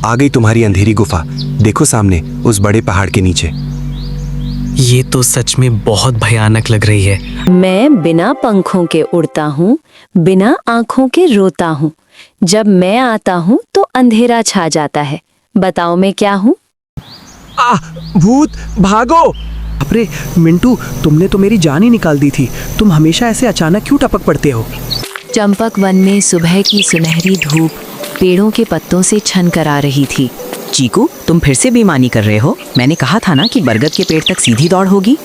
आ गई तुम्हारी अंधेरी गुफा। देखो सामने उस बड़े पहाड़ के नीचे। ये तो सच में बहुत भयानक लग रही है। मैं बिना पंखों के उड़ता हूँ, बिना आँखों के रोता हूँ। जब मैं आता हूँ तो अंधेरा छा जाता है। बताओ मैं क्या हूँ? भूत, भागो! अरे मिंटू, तुमने तो मेरी जान ही निकाल दी थी। तुम हमेशा ऐसे अचानक क्यों टपक पड़ते हो? चंपक वन में सुबह की सुनहरी धूप पेड़ों के पत्तों से छन कर आ रही थी। चीकू, तुम फिर से बेईमानी कर रहे हो। मैंने कहा था ना कि बरगद के पेड़ तक सीधी दौड़ होगी।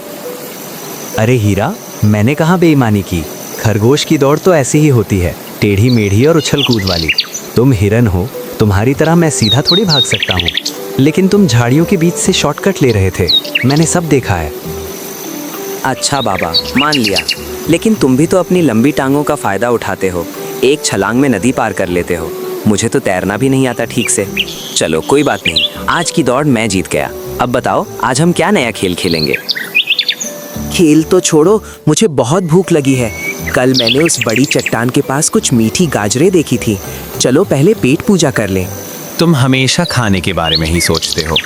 अरे हीरा, मैंने कहाँ बेईमानी की। खरगोश की दौड़ तो ऐसी ही होती है, टेढ़ी मेढ़ी और उछल कूद वाली। तुम हिरन हो, तुम्हारी तरह मैं सीधा थोड़ी भाग सकता हूँ। लेकिन तुम झाड़ियों के बीच से शॉर्टकट ले रहे थे, मैंने सब देखा है। अच्छा बाबा, मान लिया, लेकिन तुम भी तो अपनी लंबी टांगों का फायदा उठाते हो। एक छलांग में नदी पार कर लेते हो। मुझे तो तैरना भी नहीं आता ठीक से। चलो कोई बात नहीं, आज की दौड़ मैं जीत गया। अब बताओ, आज हम क्या नया खेल खेलेंगे? खेल तो छोड़ो, मुझे बहुत भूख लगी है। कल मैंने उस बड़ी चट्टान के पास कुछ मीठी गाजरें देखी थी। चलो पहले पेट पूजा कर लें। तुम हमेशा खाने के बारे में ही सोचते हो।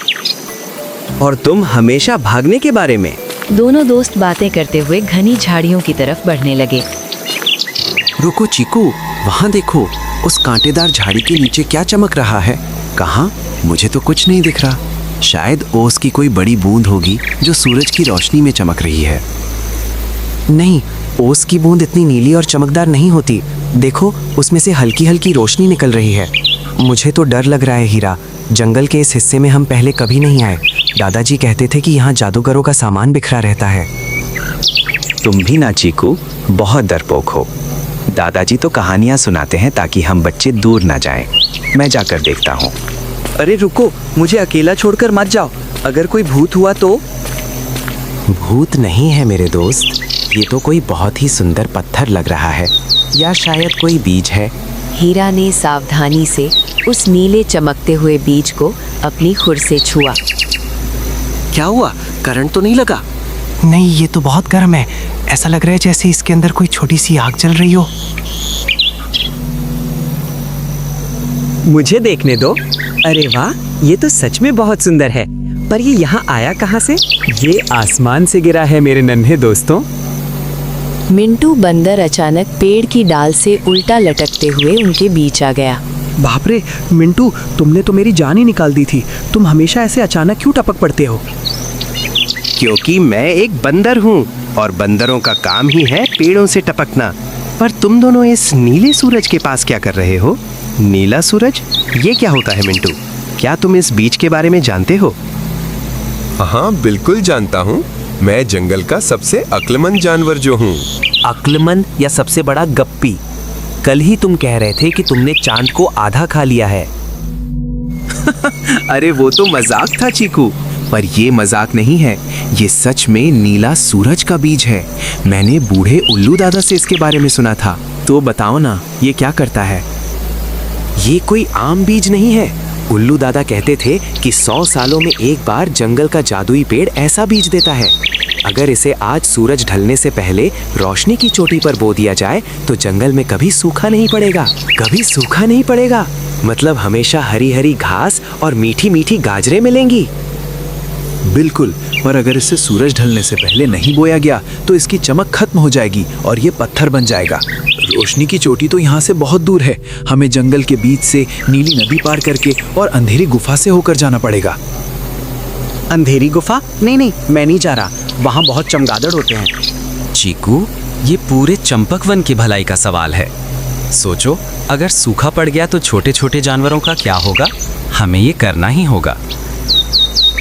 और तुम हमेशा भागने के बारे में। दोनों दोस्त बातें करते हुए घनी झाड़ियों की तरफ बढ़ने लगे। रुको चीकू, वहाँ देखो, उस कांटेदार झाड़ी के नीचे क्या चमक रहा है? कहाँ? मुझे तो कुछ नहीं दिख रहा। शायद ओस की कोई बड़ी बूंद होगी जो सूरज की रोशनी में चमक रही है। नहीं, ओस की बूंद इतनी नीली और चमकदार नहीं होती। देखो, उसमें से हल्की हल्की रोशनी निकल रही है। मुझे तो डर लग रहा है हीरा। जंगल के इस हिस्से में हम पहले कभी नहीं आए। दादाजी कहते थे कि यहाँ जादूगरों का सामान बिखरा रहता है। तुम भी ना चीकू, बहुत डरपोक हो। दादाजी तो कहानियाँ सुनाते हैं ताकि हम बच्चे दूर ना जाएं। मैं जाकर देखता हूँ। अरे रुको, मुझे अकेला छोड़कर मत जाओ। अगर कोई भूत हुआ तो? भूत नहीं है मेरे दोस्त, ये तो कोई बहुत ही सुंदर पत्थर लग रहा है, या शायद कोई बीज है। हीरा ने सावधानी से उस नीले चमकते हुए बीज को अपनी खुर से छुआ। क्या हुआ? करंट तो नहीं लगा? नहीं, ये तो बहुत गर्म है। ऐसा लग रहा है जैसे इसके अंदर कोई छोटी सी आग जल रही हो। मुझे देखने दो। अरे वाह, ये तो सच में बहुत सुंदर है। पर ये यहाँ आया कहाँ से? ये आसमान से गिरा है मेरे नन्हे दोस्तों। मिंटू बंदर अचानक पेड़ की डाल से उल्टा लटकते हुए उनके बीच आ गया। बाप रे मिंटू, तुमने तो मेरी जान ही निकाल दी थी। तुम हमेशा ऐसे अचानक क्यों टपक पड़ते हो? क्योंकि मैं एक बंदर हूँ और बंदरों का काम ही है पेड़ों से टपकना। पर तुम दोनों इस नीले सूरज के पास क्या कर रहे हो? नीला सूरज, ये क्या होता है मिंटू? क्या तुम इस बीज के बारे में जानते हो? हाँ बिल्कुल जानता हूँ। मैं जंगल का सबसे अक्लमंद जानवर जो हूँ। अक्लमंद या सबसे बड़ा गप्पी? कल ही तुम कह रहे थे कि तुमने चांद को आधा खा लिया है। अरे वो तो मजाक था चीकू, पर ये मजाक नहीं है। ये सच में नीला सूरज का बीज है। मैंने बूढ़े उल्लू दादा से इसके बारे में सुना था। तो बताओ ना, ये क्या करता है? ये कोई आम बीज नहीं है। उल्लू दादा कहते थे कि 100 सालों में एक बार जंगल का जादुई पेड़ ऐसा बीज देता है। अगर इसे आज सूरज ढलने से पहले रोशनी की चोटी पर बो दिया जाए तो जंगल में कभी सूखा नहीं पड़ेगा। कभी सूखा नहीं पड़ेगा, मतलब हमेशा हरी हरी घास और मीठी मीठी गाजरें मिलेंगी। बिल्कुल, पर अगर इसे सूरज ढलने से पहले नहीं बोया गया तो इसकी चमक खत्म हो जाएगी और ये पत्थर बन जाएगा। रोशनी की चोटी तो यहाँ से बहुत दूर है। हमें जंगल के बीच से नीली नदी पार करके और अंधेरी गुफा से होकर जाना पड़ेगा। अंधेरी गुफा? नहीं नहीं, मैं नहीं जा रहा। वहाँ बहुत चमगादड़ होते हैं। चीकू, ये पूरे चंपक वन की भलाई का सवाल है। सोचो, अगर सूखा पड़ गया तो छोटे छोटे जानवरों का क्या होगा? हमें ये करना ही होगा।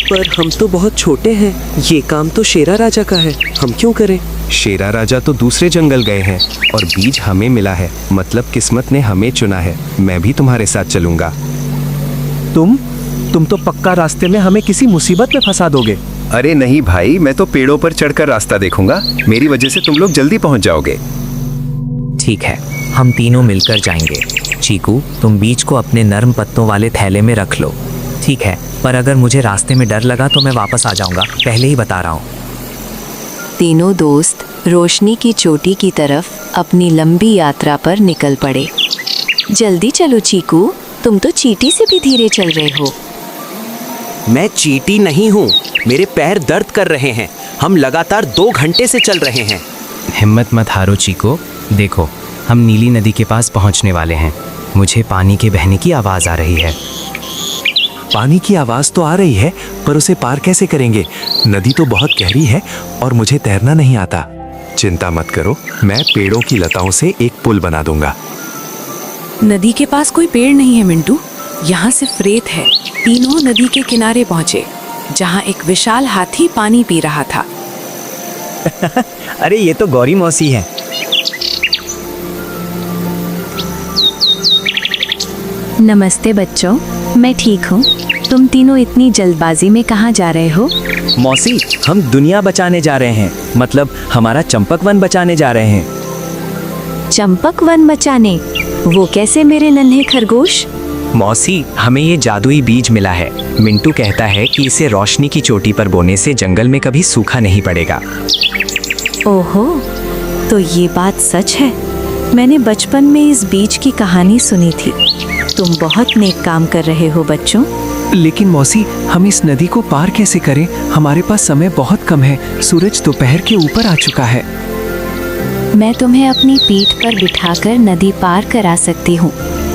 पर हम तो बहुत छोटे हैं। ये काम तो शेरा राजा का है, हम क्यों करें? शेरा राजा तो दूसरे जंगल गए हैं और बीज हमें मिला है। मतलब किस्मत ने हमें चुना है। मैं भी तुम्हारे साथ चलूंगा। तुम तो पक्का रास्ते में हमें किसी मुसीबत में फंसा दोगे। अरे नहीं भाई, मैं तो पेड़ों पर चढ़कर रास्ता देखूंगा। मेरी वजह से तुम लोग जल्दी पहुंच जाओगे। ठीक है, हम तीनों मिलकर जाएंगे। चीकू, तुम बीज को अपने नर्म पत्तों वाले थैले में रख लो। ठीक है, पर अगर मुझे रास्ते में डर लगा तो मैं वापस आ जाऊंगा, पहले ही बता रहा हूँ। तीनों दोस्त रोशनी की चोटी की तरफ अपनी लंबी यात्रा पर निकल पड़े। जल्दी चलो चीकू, तुम तो चींटी से भी धीरे चल रहे हो। मैं चींटी नहीं हूँ, मेरे पैर दर्द कर रहे हैं। हम लगातार 2 घंटे से चल रहे हैं। हिम्मत मत हारो चीको, देखो हम नीली नदी के पास पहुंचने वाले हैं। मुझे पानी के बहने की आवाज़ आ रही है। पानी की आवाज तो आ रही है, पर उसे पार कैसे करेंगे? नदी तो बहुत गहरी है और मुझे तैरना नहीं आता। चिंता मत करो, मैं पेड़ों की लताओं से एक पुल बना दूंगा। नदी के पास कोई पेड़ नहीं है मिंटू, यहाँ सिर्फ रेत है। तीनों नदी के किनारे पहुँचे, जहाँ एक विशाल हाथी पानी पी रहा था। अरे ये तो गौरी मौसी है। नमस्ते बच्चों, मैं ठीक हूँ। तुम तीनों इतनी जल्दबाजी में कहाँ जा रहे हो? मौसी, हम दुनिया बचाने जा रहे हैं, मतलब हमारा चंपक वन बचाने जा रहे हैं। चंपक वन बचाने? वो कैसे मेरे नन्हे खरगोश? मौसी, हमें ये जादुई बीज मिला है। मिंटू कहता है कि इसे रोशनी की चोटी पर बोने से जंगल में कभी सूखा नहीं पड़ेगा। ओहो, तो ये बात सच है। मैंने बचपन में इस बीज की कहानी सुनी थी। तुम बहुत नेक काम कर रहे हो बच्चों। लेकिन मौसी, हम इस नदी को पार कैसे करें? हमारे पास समय बहुत कम है। सूरज दोपहर के ऊपर आ चुका है। मैं तुम्हें अपनी पीठ पर बिठाकर नदी पार करा सकती हूँ,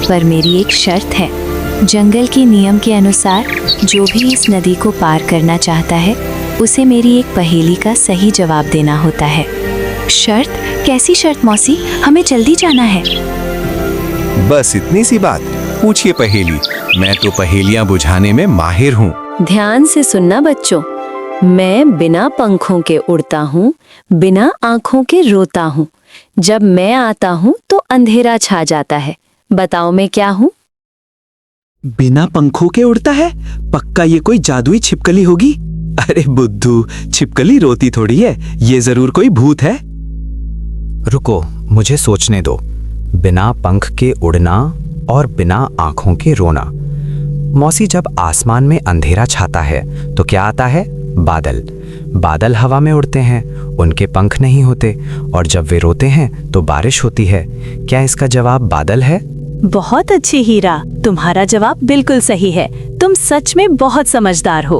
पर मेरी एक शर्त है। जंगल के नियम के अनुसार जो भी इस नदी को पार करना चाहता है, उसे मेरी एक पहेली का सही जवाब देना होता है। शर्त? कैसी शर्त मौसी? हमें जल्दी जाना है। बस इतनी सी बात, पूछिए पहेली। मैं तो पहेलियां बुझाने में माहिर हूँ। ध्यान से सुनना बच्चों। मैं बिना पंखों के उड़ता हूँ, बिना आँखों के रोता हूँ। जब मैं आता हूँ तो अंधेरा छा जाता है। बताओ मैं क्या हूँ? बिना पंखों के उड़ता है? पक्का ये कोई जादुई छिपकली होगी। अरे बुद्धू, छिपकली रोती थोड़ी है, ये जरूर कोई भूत है। रुको, मुझे सोचने दो। बिना पंख के उड़ना और बिना आंखों के रोना। मौसी, जब आसमान में अंधेरा छाता है तो क्या आता है? बादल। बादल हवा में उड़ते हैं, उनके पंख नहीं होते, और जब वे रोते हैं तो बारिश होती है। क्या इसका जवाब बादल है? बहुत अच्छी हीरा, तुम्हारा जवाब बिल्कुल सही है। तुम सच में बहुत समझदार हो।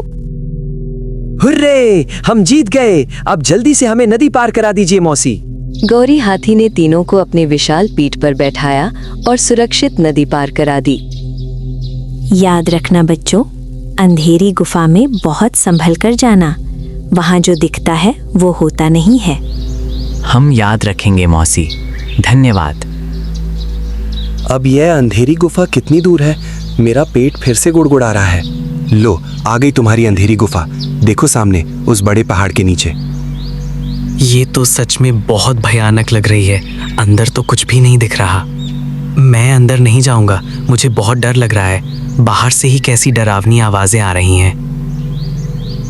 हुर्रे, हम जीत गए। अब जल्दी से हमें नदी पार करा दीजिए मौसी। गौरी हाथी ने तीनों को अपने विशाल पीठ पर बैठाया और सुरक्षित नदी पार करा दी। याद रखना बच्चों, अंधेरी गुफा में बहुत संभल कर जाना। वहाँ जो दिखता है वो होता नहीं है। हम याद रखेंगे मौसी, धन्यवाद। अब यह अंधेरी गुफा कितनी दूर है? मेरा पेट फिर से गुड़गुड़ा रहा है। लो, आ गई तुम्हारी अंधेरी गुफा। देखो सामने, उस बड़े पहाड़ के नीचे। ये तो सच में बहुत भयानक लग रही है। अंदर तो कुछ भी नहीं दिख रहा। मैं अंदर नहीं जाऊंगा, मुझे बहुत डर लग रहा है। बाहर से ही कैसी डरावनी आवाजें आ रही हैं।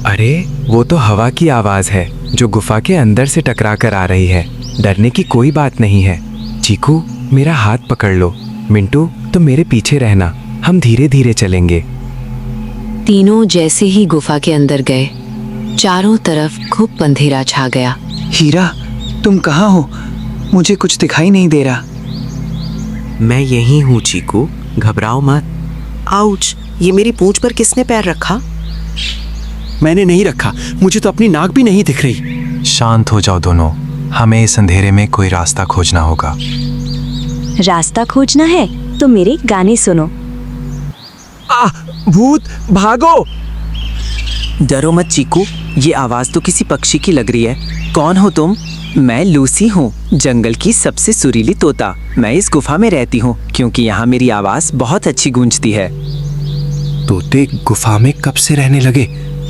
अरे वो तो हवा की आवाज है जो गुफा के अंदर से टकरा कर आ रही है। डरने की कोई बात नहीं है। चीकू, मेरा हाथ पकड़ लो। मिंटू, तुम मेरे पीछे रहना, हम धीरे धीरे चलेंगे। तीनों जैसे ही गुफा के अंदर गए, चारों तरफ खूब अंधेरा छा गया। हीरा, तुम कहाँ हो? मुझे कुछ दिखाई नहीं दे रहा। मैं यही हूँ चीकू, घबराओ मत। आउच, ये मेरी पूंछ पर किसने पैर रखा? मैंने नहीं रखा, मुझे तो अपनी नाक भी नहीं दिख रही। शांत हो जाओ दोनों, हमें इस अंधेरे में कोई रास्ता खोजना होगा। रास्ता खोजना है तो मेरे गाने सुनो। भूत, भागो! डरो मत चीकू, ये आवाज तो किसी पक्षी की लग रही है। कौन हो तुम? मैं लूसी हूँ, जंगल की सबसे सुरीली तोता। मैं इस गुफा में रहती हूँ क्योंकि यहाँ मेरी आवाज बहुत अच्छी गूंजती है। तोते गुफा में कब से रहने लगे?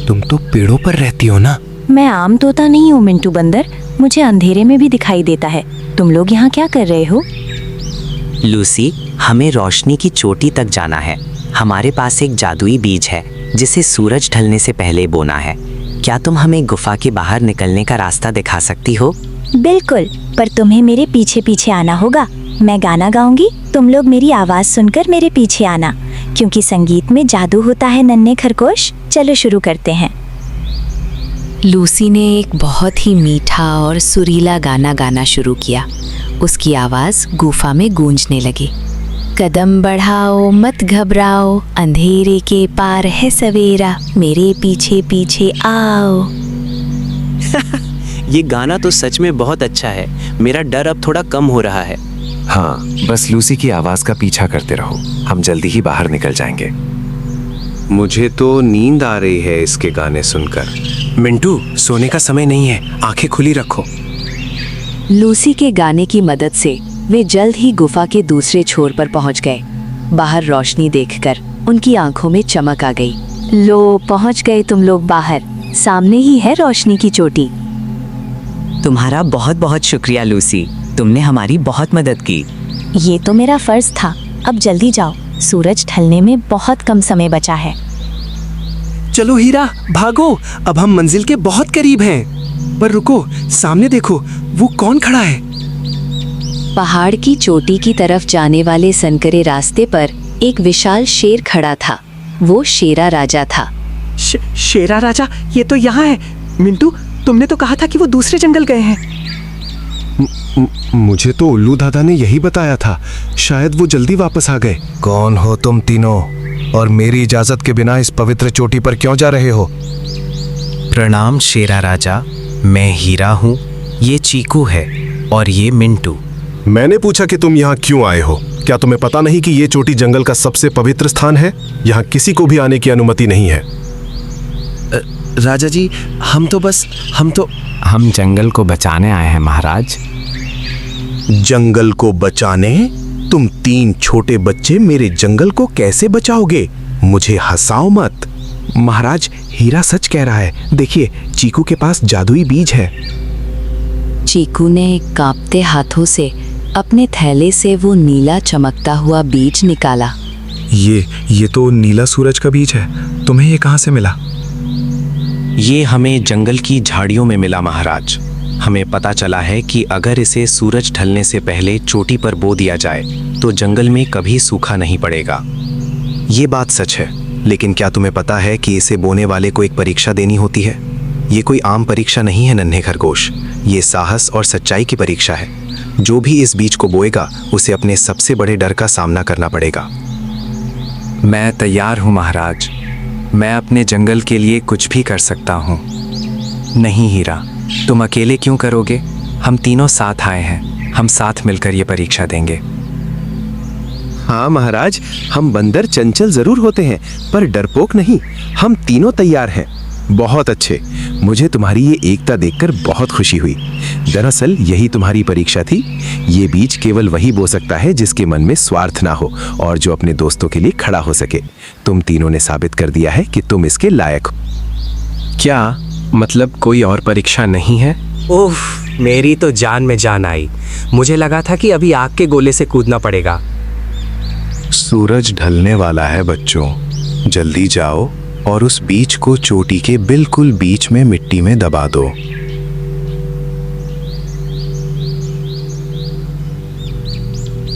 तुम तो पेड़ों पर रहती हो ना? मैं आम तोता नहीं हूँ मिंटू बंदर, मुझे अंधेरे में भी दिखाई देता है। तुम लोग यहाँ क्या कर रहे हो? लूसी, हमें रोशनी की चोटी तक जाना है। हमारे पास एक जादुई बीज है जिसे सूरज ढलने से पहले बोना है। क्या तुम हमें गुफा के बाहर निकलने का रास्ता दिखा सकती हो? बिल्कुल, पर तुम्हें मेरे पीछे पीछे आना होगा। मैं गाना गाऊंगी, तुम लोग मेरी आवाज सुनकर मेरे पीछे आना, क्योंकि संगीत में जादू होता है नन्हे खरगोश। चलो शुरू करते हैं। लूसी ने एक बहुत ही मीठा और सुरीला गाना गाना शुरू किया। उसकी आवाज गुफा में गूंजने लगी। कदम बढ़ाओ मत घबराओ, अंधेरे के पार है सवेरा, मेरे पीछे पीछे आओ। ये गाना तो सच में बहुत अच्छा है। मेरा डर अब थोड़ा कम हो रहा है। हाँ, बस लूसी की आवाज का पीछा करते रहो, हम जल्दी ही बाहर निकल जाएंगे। मुझे तो नींद आ रही है इसके गाने सुनकर। मिंटू, सोने का समय नहीं है, आंखें खुली रखो। लूसी के गाने की मदद से वे जल्द ही गुफा के दूसरे छोर पर पहुंच गए। बाहर रोशनी देखकर उनकी आंखों में चमक आ गई। लो, पहुंच गए तुम लोग बाहर, सामने ही है रोशनी की चोटी। तुम्हारा बहुत बहुत शुक्रिया लूसी, तुमने हमारी बहुत मदद की। ये तो मेरा फर्ज था। अब जल्दी जाओ, सूरज ढलने में बहुत कम समय बचा है। चलो हीरा, भागो, अब हम मंजिल के बहुत करीब हैं। पर रुको, सामने देखो, वो कौन खड़ा है? पहाड़ की चोटी की तरफ जाने वाले संकरे रास्ते पर एक विशाल शेर खड़ा था। वो शेरा राजा था। शेरा राजा, ये तो यहाँ है। मिंटू, तुमने तो कहा था कि वो दूसरे जंगल गए हैं। मुझे तो उल्लू दादा ने यही बताया था, शायद वो जल्दी वापस आ गए। कौन हो तुम तीनों, और मेरी इजाजत के बिना इस पवित्र चोटी पर क्यों जा रहे हो? प्रणाम शेरा राजा, मैं हीरा हूँ, ये चीकू है और ये मिंटू। मैंने पूछा कि तुम यहाँ क्यों आए हो? क्या तुम्हें पता नहीं कि ये चोटी जंगल का सबसे पवित्र स्थान है? यहाँ किसी को भी आने की अनुमति नहीं है। राजा जी, हम जंगल को बचाने आए हैं महाराज। जंगल को बचाने? तुम 3 छोटे बच्चे मेरे जंगल को कैसे बचाओगे? मुझे हंसाओ मत। महाराज, हीरा सच कह रहा है। देखिए, चीकू के पास जादुई बीज है। चीकू ने कांपते हाथों से अपने थैले से वो नीला चमकता हुआ बीज निकाला। ये तो नीला सूरज का बीज है। तुम्हें ये कहाँ से मिला? ये हमें जंगल की झाड़ियों में मिला महाराज। हमें पता चला है कि अगर इसे सूरज ढलने से पहले चोटी पर बो दिया जाए तो जंगल में कभी सूखा नहीं पड़ेगा। ये बात सच है, लेकिन क्या तुम्हें पता है कि इसे बोने वाले को एक परीक्षा देनी होती है? ये कोई आम परीक्षा नहीं है नन्हे खरगोश, ये साहस और सच्चाई की परीक्षा है। जो भी इस बीज को बोएगा उसे अपने सबसे बड़े डर का सामना करना पड़ेगा। मैं तैयार हूँ महाराज, मैं अपने जंगल के लिए कुछ भी कर सकता हूँ। नहीं हीरा, तुम अकेले क्यों करोगे? हम तीनों साथ आए हैं, हम साथ मिलकर ये परीक्षा देंगे। हाँ महाराज, हम बंदर चंचल जरूर होते हैं पर डरपोक नहीं। हम तीनों तैयार हैं। बहुत अच्छे, मुझे तुम्हारी ये एकता देखकर बहुत खुशी हुई। दरअसल यही तुम्हारी परीक्षा थी। ये बीज केवल वही बो सकता है जिसके मन में स्वार्थ ना हो और जो अपने दोस्तों के लिए खड़ा हो सके। तुम तीनों ने साबित कर दिया है कि तुम इसके लायक हो। क्या मतलब कोई और परीक्षा नहीं है? ओह, मेरी तो जान में जान आई। मुझे लगा था कि अभी आग के गोले से कूदना पड़ेगा। सूरज ढलने वाला है बच्चों, जल्दी जाओ और उस बीज को चोटी के बिल्कुल बीच में मिट्टी में दबा दो।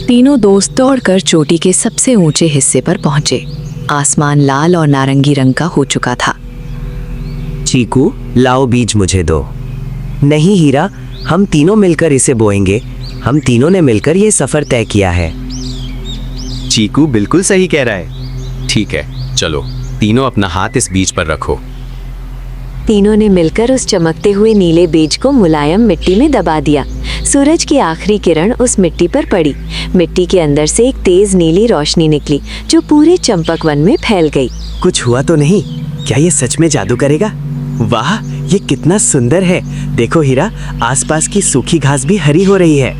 तीनों दोस्त दौड़कर चोटी के सबसे ऊंचे हिस्से पर पहुंचे। आसमान लाल और नारंगी रंग का हो चुका था। चीकू, लाओ बीज मुझे दो। नहीं हीरा, हम तीनों मिलकर इसे बोएंगे। हम तीनों ने मिलकर ये सफर तय किया है। चीकू बिल्कुल सही कह रहा है। ठीक है, चलो तीनों अपना हाथ इस बीज पर रखो। तीनों ने मिलकर उस चमकते हुए नीले बीज को मुलायम मिट्टी में दबा दिया। सूरज की आखिरी किरण उस मिट्टी पर पड़ी। मिट्टी के अंदर से एक तेज नीली रोशनी निकली जो पूरे चंपक वन में फैल गई। कुछ हुआ तो नहीं? क्या ये सच में जादू करेगा? वाह, ये कितना सुंदर है। देखो हीरा, आसपास की सूखी घास भी हरी हो रही है।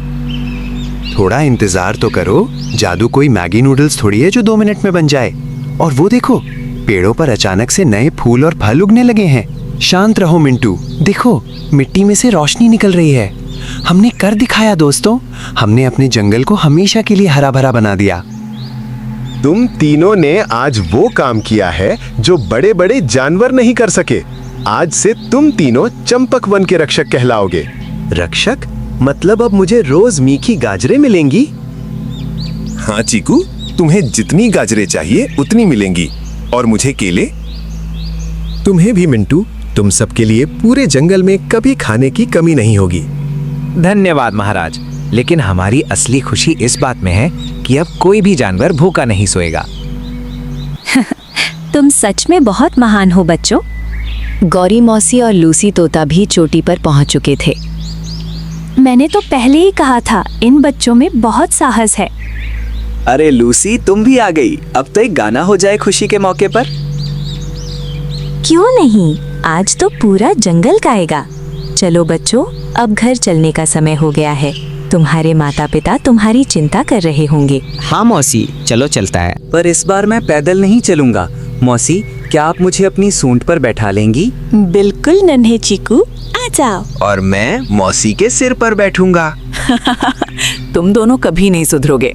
थोड़ा इंतजार तो करो, जादू कोई मैगी नूडल्स थोड़ी है जो 2 मिनट में बन जाए। और वो देखो, पेड़ों पर अचानक से नए फूल और फल उगने लगे हैं। शांत रहो मिंटू, देखो मिट्टी में से रोशनी निकल रही है। हमने कर दिखाया दोस्तों, हमने अपने जंगल को हमेशा के लिए हरा भरा बना दिया। तुम तीनों ने आज वो काम किया है जो बड़े बड़े जानवर नहीं कर सके। आज से तुम तीनों चंपक वन के रक्षक कहलाओगे। रक्षक? मतलब अब मुझे रोज मीठी गाजरें मिलेंगी? हाँ चीकू, तुम्हें जितनी गाजरें चाहिए उतनी मिलेंगी। और मुझे केले? तुम्हें भी मिंटू, तुम सबके लिए पूरे जंगल में कभी खाने की कमी नहीं होगी। धन्यवाद महाराज, लेकिन हमारी असली खुशी इस बात में है कि अब कोई भी जानवर भूखा नहीं सोएगा। तुम सच में बहुत महान हो बच्चों। गौरी मौसी और लूसी तोता भी चोटी पर पहुंच चुके थे। मैंने तो पहले ही कहा था, इन बच्चों में बहुत साहस है। अरे लूसी, तुम भी आ गई। अब तो एक गाना हो जाए खुशी के मौके पर। क्यों नहीं, आज तो पूरा जंगल गाएगा। चलो बच्चों, अब घर चलने का समय हो गया है। तुम्हारे माता पिता तुम्हारी चिंता कर रहे होंगे। हाँ मौसी, चलो चलता है। पर इस बार मैं पैदल नहीं चलूंगा। मौसी, क्या आप मुझे अपनी सूंड पर बैठा लेंगी? बिल्कुल नन्हे चीकू, आ जाओ। और मैं मौसी के सिर पर बैठूंगा। तुम दोनों कभी नहीं सुधरोगे।